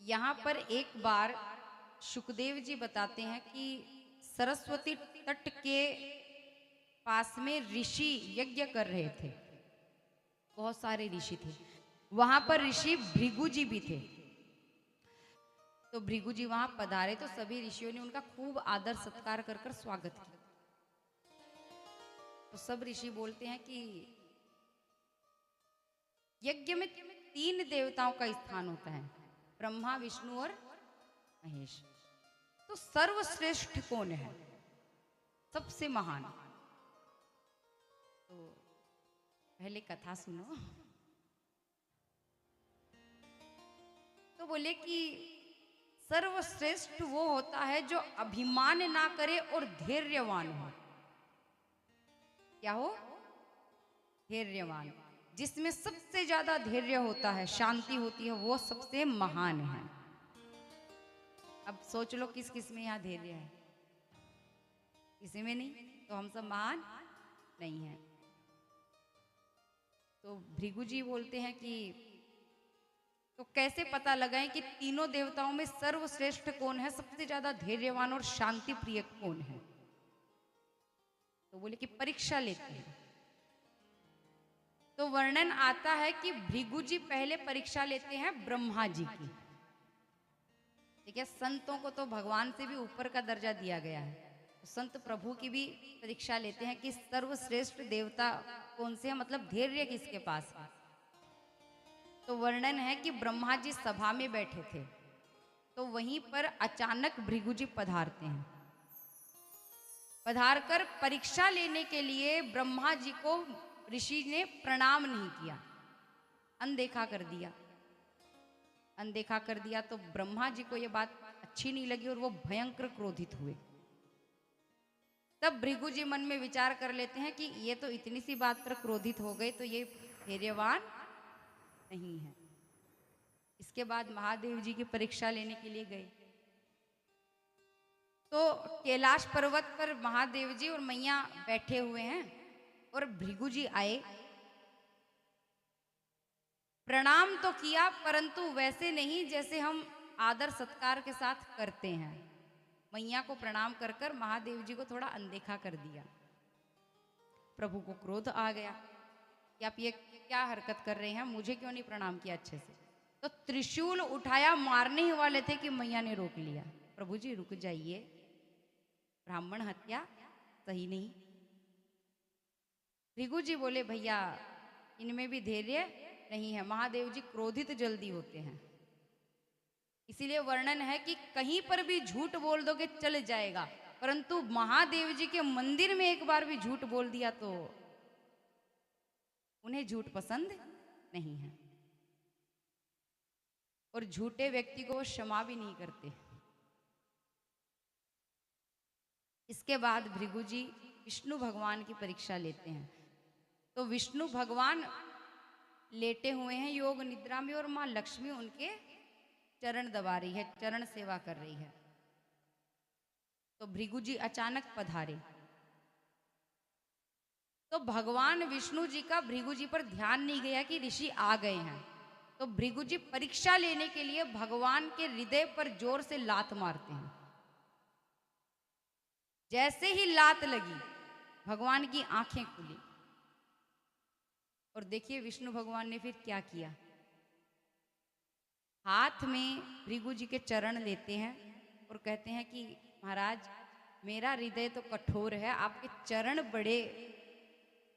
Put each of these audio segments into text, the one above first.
यहाँ पर एक बार सुखदेव जी बताते हैं कि सरस्वती तट के पास में ऋषि यज्ञ कर रहे थे। बहुत सारे ऋषि थे वहां पर। ऋषि भृगु जी भी थे। तो भृगु जी वहां पधारे तो सभी ऋषियों ने उनका खूब आदर सत्कार कर कर स्वागत किया। तो सब ऋषि बोलते हैं कि यज्ञ में 3 देवताओं का स्थान होता है, ब्रह्मा, विष्णु और महेश। तो सर्वश्रेष्ठ कौन है, सबसे महान? तो पहले कथा सुनो। तो बोले कि सर्वश्रेष्ठ वो होता है जो अभिमान ना करे और धैर्यवान हो। क्या हो? धैर्यवान। जिसमें सबसे ज्यादा धैर्य होता है, शांति होती है, वो सबसे महान है। अब सोच लो किस किस में यहाँ धैर्य है? किसी में नहीं, तो हम सब महान नहीं हैं। तो भृगु जी बोलते हैं कि तो कैसे पता लगाएं कि तीनों देवताओं में सर्वश्रेष्ठ कौन है, सबसे ज्यादा धैर्यवान और शांति प्रिय कौन है? तो बोले कि परीक्षा लेते हैं। तो वर्णन आता है कि भृगु जी पहले परीक्षा लेते हैं ब्रह्मा जी की। ठीक है, संतों को तो भगवान से भी ऊपर का दर्जा दिया गया है। तो संत प्रभु की भी परीक्षा लेते हैं कि सर्वश्रेष्ठ देवता कौन से हैं, मतलब धैर्य किसके पास है। तो वर्णन है कि ब्रह्मा जी सभा में बैठे थे, तो वहीं पर अचानक भृगु जी पधारते हैं। पधार कर परीक्षा लेने के लिए ब्रह्मा जी को ऋषि ने प्रणाम नहीं किया, अनदेखा कर दिया। अनदेखा कर दिया तो ब्रह्मा जी को यह बात अच्छी नहीं लगी और वो भयंकर क्रोधित हुए। तब भृगु जी मन में विचार कर लेते हैं कि ये तो इतनी सी बात पर क्रोधित हो गए, तो ये धैर्यवान नहीं है। इसके बाद महादेव जी की परीक्षा लेने के लिए गए। तो कैलाश पर्वत पर महादेव जी और मैया बैठे हुए हैं और भृगु जी आए। प्रणाम तो किया, परंतु वैसे नहीं जैसे हम आदर सत्कार के साथ करते हैं। मैया को प्रणाम कर कर महादेव जी को थोड़ा अनदेखा कर दिया। प्रभु को क्रोध आ गया कि आप ये क्या हरकत कर रहे हैं, मुझे क्यों नहीं प्रणाम किया अच्छे से। तो त्रिशूल उठाया, मारने ही वाले थे कि मैया ने रोक लिया। प्रभु जी रुक जाइए, ब्राह्मण हत्या सही नहीं। भृगु जी बोले भैया इनमें भी धैर्य नहीं है। महादेव जी क्रोधित जल्दी होते हैं, इसीलिए वर्णन है कि कहीं पर भी झूठ बोल दोगे चल जाएगा, परंतु महादेव जी के मंदिर में एक बार भी झूठ बोल दिया तो उन्हें झूठ पसंद नहीं है और झूठे व्यक्ति को वो क्षमा भी नहीं करते। इसके बाद भृगु जी विष्णु भगवान की परीक्षा लेते हैं। तो विष्णु भगवान लेटे हुए हैं योग निद्रा में और मां लक्ष्मी उनके चरण दबा रही है, चरण सेवा कर रही है। तो भृगु जी अचानक पधारे। तो भगवान विष्णु जी का भृगु जी पर ध्यान नहीं गया कि ऋषि आ गए हैं। तो भृगु जी परीक्षा लेने के लिए भगवान के हृदय पर जोर से लात मारते हैं। जैसे ही लात लगी भगवान की आंखें खुली और देखिए विष्णु भगवान ने फिर क्या किया। हाथ में भृगु जी के चरण लेते हैं और कहते हैं कि महाराज मेरा हृदय तो कठोर है, आपके चरण बड़े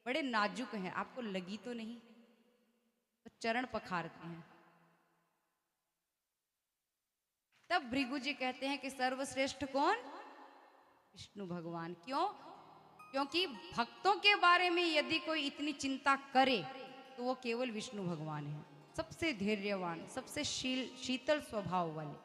बड़े नाजुक हैं, आपको लगी तो नहीं? तो चरण पखारते हैं। तब भृगु जी कहते हैं कि सर्वश्रेष्ठ कौन? विष्णु भगवान। क्यों? क्योंकि भक्तों के बारे में यदि कोई इतनी चिंता करे तो वो केवल विष्णु भगवान है, सबसे धैर्यवान, सबसे शीतल स्वभाव वाले।